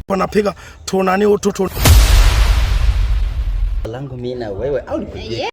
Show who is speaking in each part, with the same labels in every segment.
Speaker 1: Wanapiga tuonane utoto
Speaker 2: langu mimi na wewe au nipigie.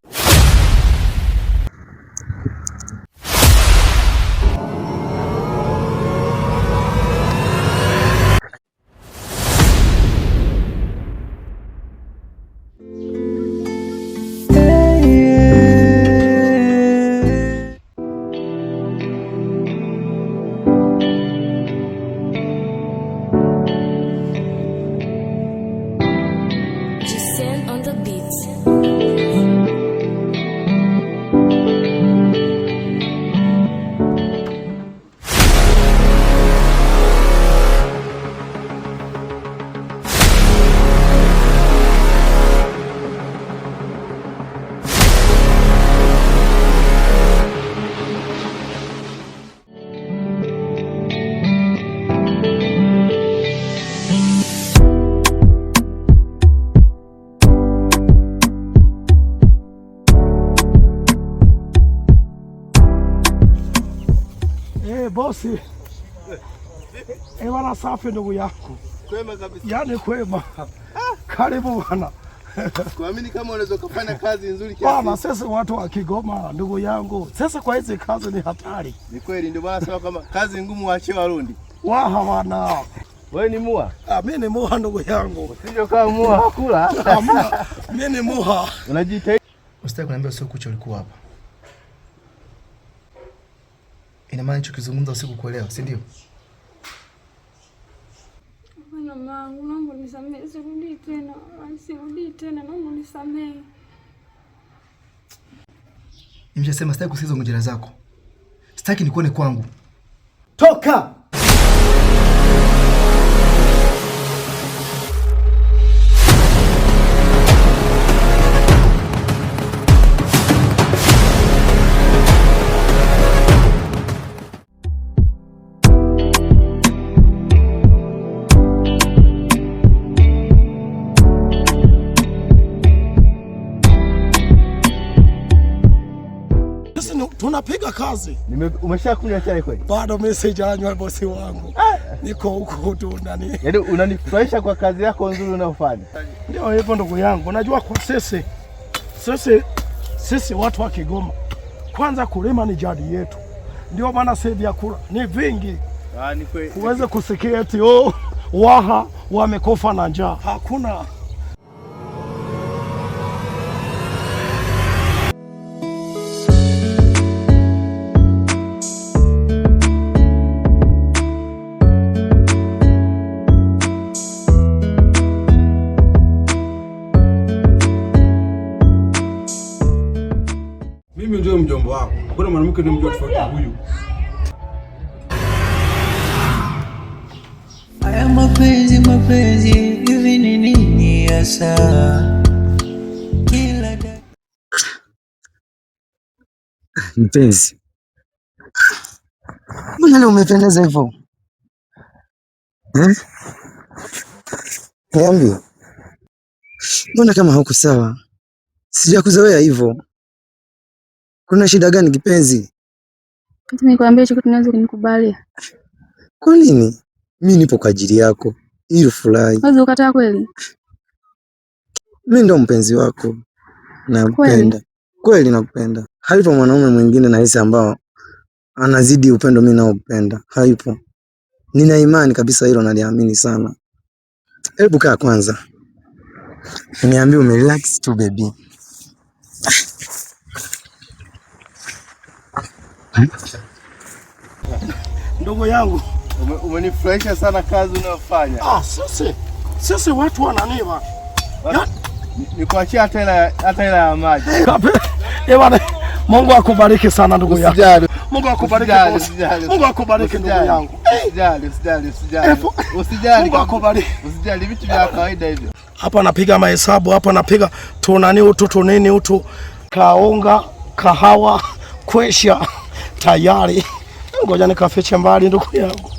Speaker 1: Bosi, wana safi ndugu yako.
Speaker 3: Kwema kabisa.
Speaker 1: Yaani kwema. Karibu bwana.
Speaker 3: Kuamini kama unaweza kufanya kazi nzuri kiasi.
Speaker 1: Bwana, sisi watu wa Kigoma ndugu yangu. Sasa kwa hizi kazi ni hatari.
Speaker 3: Ni kweli, ndio maana sema kama kazi ngumu waachie Warundi.
Speaker 1: Waha wana.
Speaker 3: Wewe ni mua?
Speaker 1: Mimi ni mua ndugu yangu.
Speaker 3: Usije kama mua hakula.
Speaker 1: Mimi ni mua.
Speaker 3: Unajiita.
Speaker 4: Usitaki kuniambia usiku kucha ulikuwa hapa. Ina maana hicho kizungumza usiku kuelewa, si ndio?
Speaker 5: Bwana wangu, naomba unisamehe, sirudi tena, naomba unisamehe.
Speaker 4: Nimeshasema sitaki kusikiza ngojera zako. Sitaki nikuone kwangu.
Speaker 1: Toka! Tunapiga kazi.
Speaker 3: Umeshakunywa chai kweli?
Speaker 1: Bado message anywa bosi wangu. Niko huko tu ndani.
Speaker 3: Yaani unanifurahisha kwa kazi yako nzuri unayofanya.
Speaker 1: Ndio hivyo ndugu yangu. Unajua kwa sisi watu wa Kigoma, kwanza kulima ni jadi yetu. Ndio maana sisi vyakula ni vingi.
Speaker 3: Ni kweli.
Speaker 1: Uweze kusikia eti Waha wamekofa na njaa. Hakuna.
Speaker 6: Mimi ndio mjomba wako. Kuna mwanamke ndio mjomba tofauti na huyu.
Speaker 7: Haya mapenzi hivi ni nini hasa?
Speaker 2: Mpenzi, mbona leo umependeza hivyo? Niambie, mbona kama hauko sawa? Sijakuzoea hivyo. Kuna shida gani kipenzi?
Speaker 5: Nikwambia hicho kitu unaweza kunikubalia?
Speaker 2: Kwa nini? Mimi nipo kwa ajili yako. Ili furahi.
Speaker 5: Wewe ukataa kweli?
Speaker 2: Mimi ndo mpenzi wako. Nakupenda. Kweli nakupenda. Haipo mwanaume mwingine na hisi ambao anazidi upendo mimi naopenda. Haipo. Nina imani kabisa hilo, naliamini sana. Hebu kaa kwanza. Niambie umerelax tu baby.
Speaker 1: Ndugu yangu,
Speaker 3: umenifurahisha sana kazi unayofanya.
Speaker 1: Sisi watu wananiwa.
Speaker 3: Nikuachia hata ila ya maji.
Speaker 1: Bwana, Mungu akubariki sana ndugu yangu. Mungu akubariki. Mungu akubariki ndugu yangu.
Speaker 3: Usijali.
Speaker 1: Mungu akubariki.
Speaker 3: Usijali, vitu vya kawaida hivyo.
Speaker 1: Hapa napiga mahesabu, hapa napiga tunani utu nini utu, kaunga, kahawa, kwesha tayari. Ngoja nikafiche mbali ndugu yangu,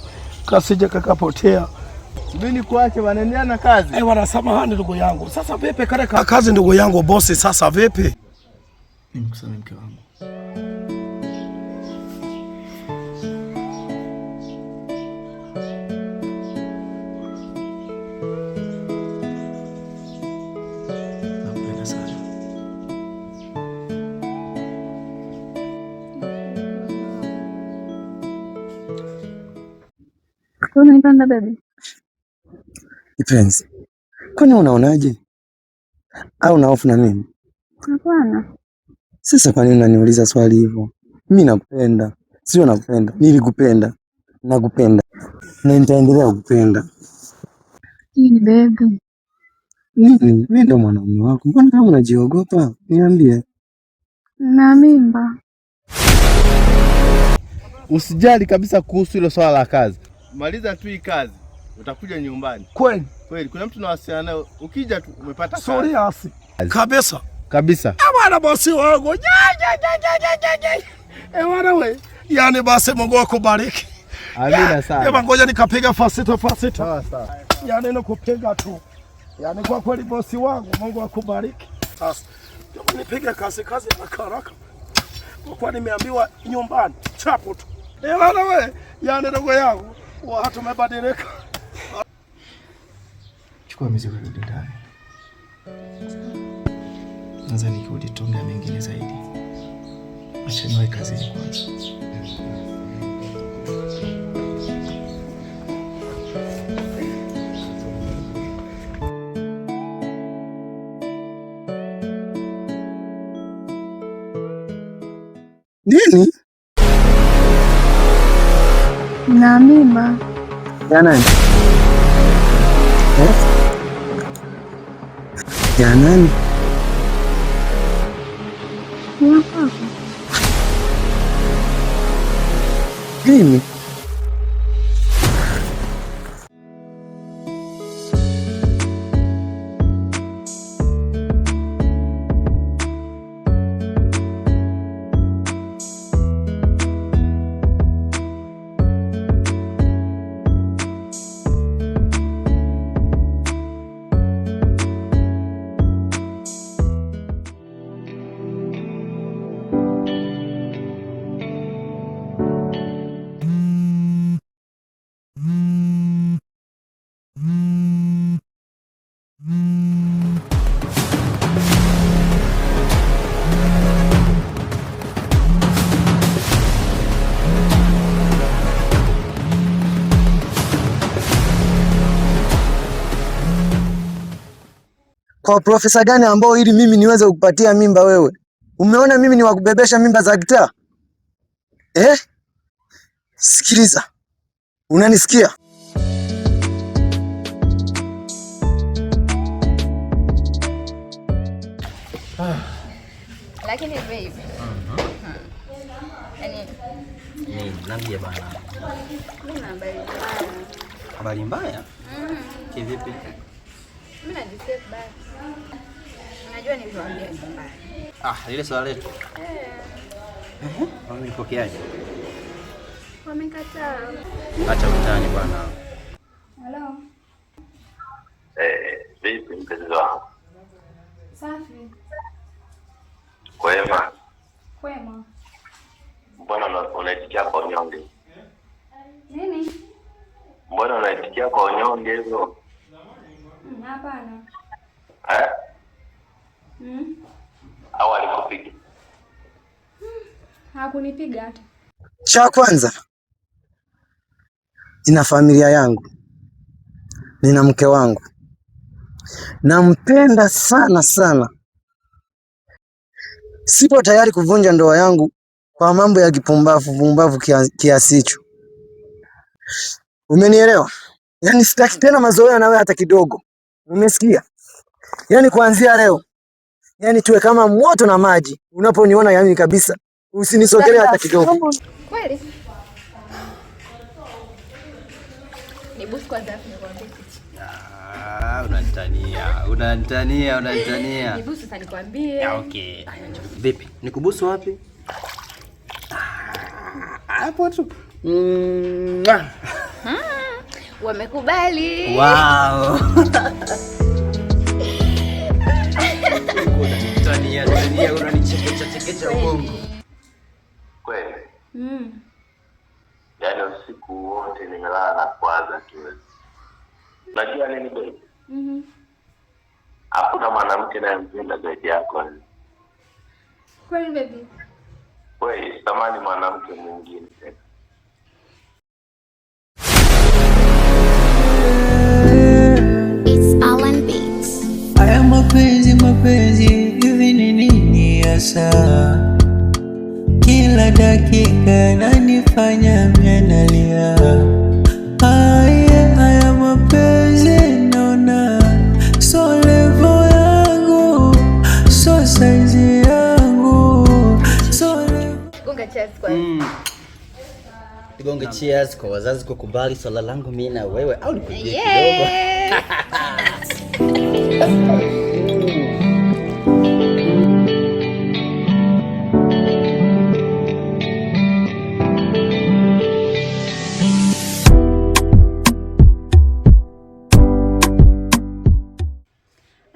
Speaker 1: kasije kakapotea.
Speaker 3: Mimi nikuache wanaendelea na kazi.
Speaker 1: Bwana samahani ndugu yangu. Sasa vipi kale kazi ndugu yangu bosi, sasa vipi?
Speaker 4: Nimkusame mke wangu.
Speaker 5: Unanipenda baby?
Speaker 2: Kipenzi, kwani unaonaje? Au una hofu na mimi?
Speaker 5: Hapana.
Speaker 2: Sasa kwa nini unaniuliza swali hivyo? Mimi nakupenda. Sio nakupenda. Nilikupenda. Nakupenda. Na nitaendelea kukupenda.
Speaker 5: Ni baby.
Speaker 2: Mimi ndo mwanaume wako. Mbona kama unajiogopa? Niambie.
Speaker 5: Na mimba.
Speaker 3: Usijali kabisa kuhusu hilo swala la kazi. Maliza tu hii kazi, utakuja nyumbani.
Speaker 1: Kweli?
Speaker 3: Kweli, kuna mtu nawasiliana naye, ukija tu umepata kazi.
Speaker 1: Serious. Kabisa.
Speaker 3: Kabisa.
Speaker 1: Bwana bosi wangu. Bwana we. Yaani basi Mungu akubariki.
Speaker 3: Amina sana.
Speaker 1: Hebu ngoja nikapiga fasita.
Speaker 3: Sawa sawa.
Speaker 1: Yaani nakupiga tu. Yaani kwa kweli bosi wangu, Mungu akubariki. Sasa nipige kazi haraka. Kwa kuwa nimeambiwa nyumbani chapu tu. Bwana we. Yaani ndugu yangu, watu wamebadilika.
Speaker 4: Chukua mizigo rudi ndani. Nadhani nikirudi tuongea mengine zaidi. Acha niwahi kazini kwanza.
Speaker 2: Nini?
Speaker 5: Na mimba.
Speaker 2: Ya nani? Ya nani?
Speaker 5: Ya kwako.
Speaker 2: Mimi? Kwa profesa gani ambao ili mimi niweze kukupatia mimba wewe? Umeona mimi ni wakubebesha mimba za kitaa? Sikiliza. Unanisikia?
Speaker 8: Lakini baby.
Speaker 9: Yaani niambie bana.
Speaker 8: Mimi na habari mbaya.
Speaker 9: Habari mbaya? Kivipi?
Speaker 8: Mimi najisikia vibaya. Unajua niliwaambia nyumbani.
Speaker 9: Ile swala letu. Wamepokeaje?
Speaker 8: Wamekataa.
Speaker 9: Acha utani bwana.
Speaker 8: Hello.
Speaker 10: Vipi mpenzi wangu?
Speaker 8: Safi.
Speaker 10: Kwema. Mbona unaitikia kwa unyonge?
Speaker 8: Nini?
Speaker 10: Mbona unaitikia kwa unyonge hivyo?
Speaker 8: Hapana.
Speaker 10: Au alikupiga?
Speaker 8: Hakunipiga hata.
Speaker 2: Cha kwanza, nina familia yangu, nina mke wangu, nampenda sana. Sipo tayari kuvunja ndoa yangu kwa mambo ya kipumbavu kiasi hicho. Umenielewa? Yaani sitaki tena mazoea na wewe hata kidogo. Umesikia? Yaani kuanzia leo, yaani tuwe kama moto na maji. Unaponiona yaani kabisa, usinisogelee hata kidogo.
Speaker 8: Kweli? Ni busu kwanza nikwambie.
Speaker 9: Unanitania.
Speaker 8: Ni busu sasa nikwambie.
Speaker 9: Okay. Vipi? Nikubusu wapi? Hapo tu.
Speaker 8: Wamekubali.
Speaker 9: Wow. Unanitania, unanichekecha ubongo.
Speaker 10: Kweli? Yaani usiku wote nimelala na kuwaza tu. Unajua nini baby? Hakuna mwanamke anayempenda zaidi yako.
Speaker 8: Kweli baby?
Speaker 10: Kweli, sitamani mwanamke mwingine.
Speaker 7: mapenzi hivi ni nini hasa? Kila dakika nanifanya mnalia. Haya mapenzi naona so level yangu, so size yangu, so
Speaker 8: Gonga cheers kwanza.
Speaker 9: Gonga cheers kwa wazazi kukubali swala langu mimi na wewe au nikujie kidogo.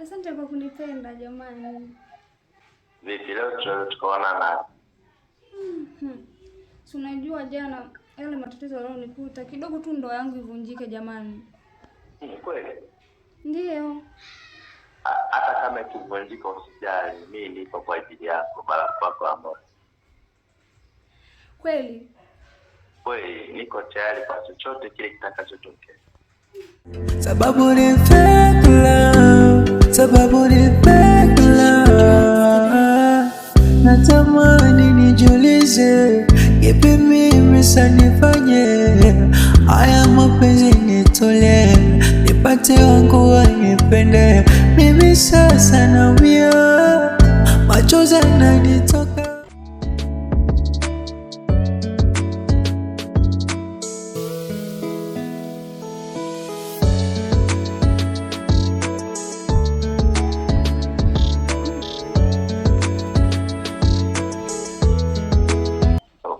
Speaker 8: Asante kwa kunipenda jamani.
Speaker 10: Vipi leo tukaona na
Speaker 8: Si unajua jana yale matatizo yalionikuta kidogo tu ndoa yangu ivunjike jamani.
Speaker 10: kweli?
Speaker 8: Ndio.
Speaker 10: Hata kama ikivunjika usijali, mimi nipo kwa ajili yako, marafiki wako ambao.
Speaker 8: Kweli?
Speaker 10: Kweli niko tayari kwa chochote kile kitakachotokea.
Speaker 7: Sababu ni fake love, sababu ni fake love. Natamani nijulize, kipi mimi sanifanye? Haya mapenzi nitole, nipate wangu wanipende. Mimi sasa naumia, machozi yananitoka.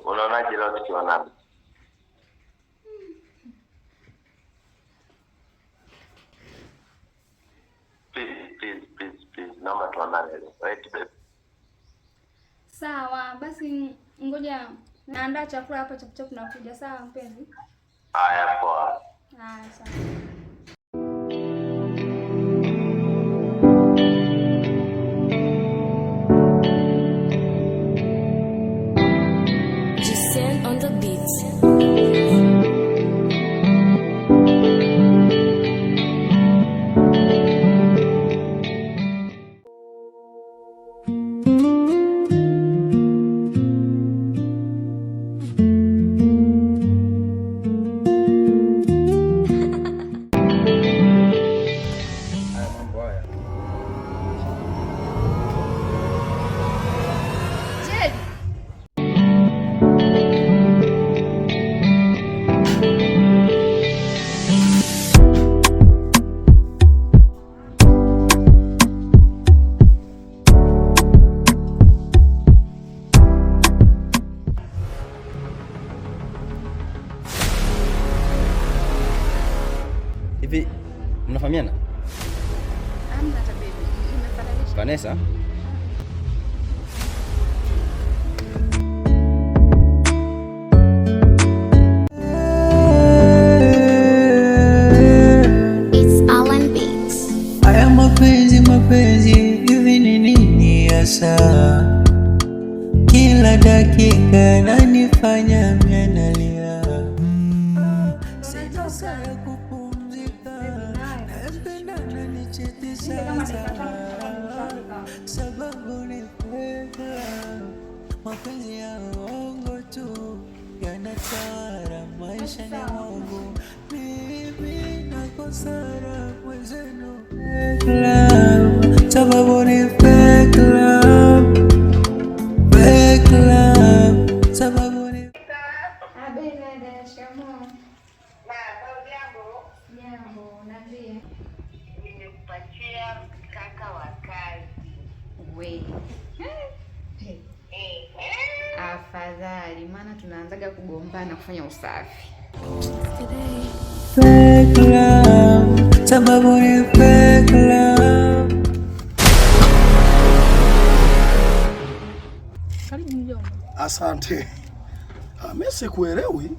Speaker 10: Unaonaje leo tukionana? Please, naomba tuonane leo. Right, babe?
Speaker 8: Sawa, basi ngoja naandaa chakula hapa chapu nakuja. Sawa mpenzi?
Speaker 10: Haya, poa.
Speaker 8: Haya, sawa.
Speaker 11: On the beats.
Speaker 9: Hivi mnafahamiana?
Speaker 8: Hamna hata baby. Nimefananisha.
Speaker 9: Vanessa?
Speaker 11: It's Alan Beats.
Speaker 7: Haya mapenzi hivi ni nini hasa? Kila dakika nanifanya mnalia. Sitaka kupumzika, napenda nanichekesha sababu ni kweli mapenzi ya uongo tu yanatawala maishani mwangu. Mimi nakosana mwenzenu, sababu ni fake love, fake love, sababu ni
Speaker 12: nimekupatia kaka wa kazi.
Speaker 13: We. Afadhali maana tunaanzaga kugombana kufanya usafi.
Speaker 7: Fake love, sababu ni fake love.
Speaker 8: Karibu mjomba.
Speaker 1: Asante. Mimi sikuelewi.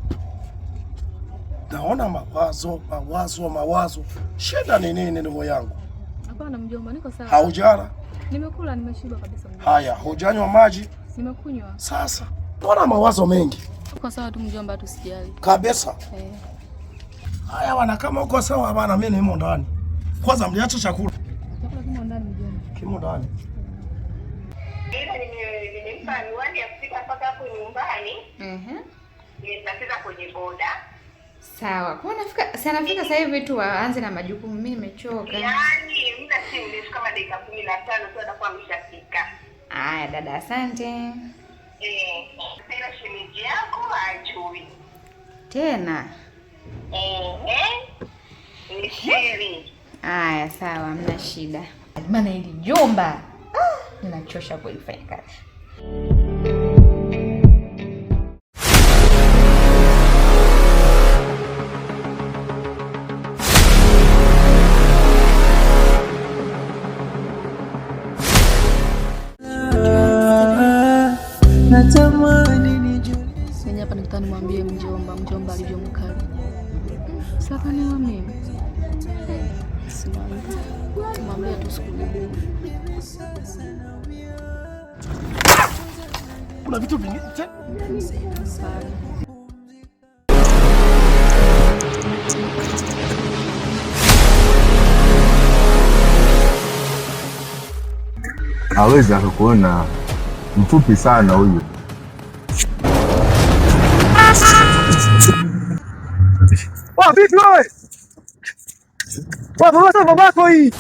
Speaker 1: Naona mawazo. Shida ni nini ndugu yangu?
Speaker 8: Hapana mjomba, niko sawa.
Speaker 1: Haujala?
Speaker 8: Nimekula, nimeshiba kabisa mjomba.
Speaker 1: Haya, hujanywa maji?
Speaker 8: Nimekunywa.
Speaker 1: Sasa, mbona mawazo mengi?
Speaker 8: Uko sawa tu mjomba, tusijali.
Speaker 1: Kabisa. Haya wana kama uko sawa bana, mimi nimo ndani. Kwanza mliacha chakula.
Speaker 8: Chakula kimo ndani mjomba.
Speaker 1: huko ndani.
Speaker 12: Ila nimempa anwani ya kufika mpaka hapo nyumbani. Nitafika kwenye boda.
Speaker 13: Sawa. Kwa nafika sasa hivi tu aanze na majukumu. Mimi nimechoka.
Speaker 12: Yaani muda si mrefu kama dakika 15 tu atakuwa ameshafika.
Speaker 13: Haya dada, asante.
Speaker 12: Tena shemeji yako ajui.
Speaker 13: Tena?
Speaker 12: Ni siri.
Speaker 13: Haya sawa, hamna shida. Maana hili jomba ninachosha kuifanya kazi.
Speaker 5: Sasa hapa nikutana nimwambie mjomba alivyomkali. Sasa ni wa mimi. Mwambie tu sikujua.
Speaker 1: Kuna vitu vingi tena.
Speaker 3: Hawezi akakuona mfupi sana huyu.
Speaker 2: Vipi wewe? Babako hii.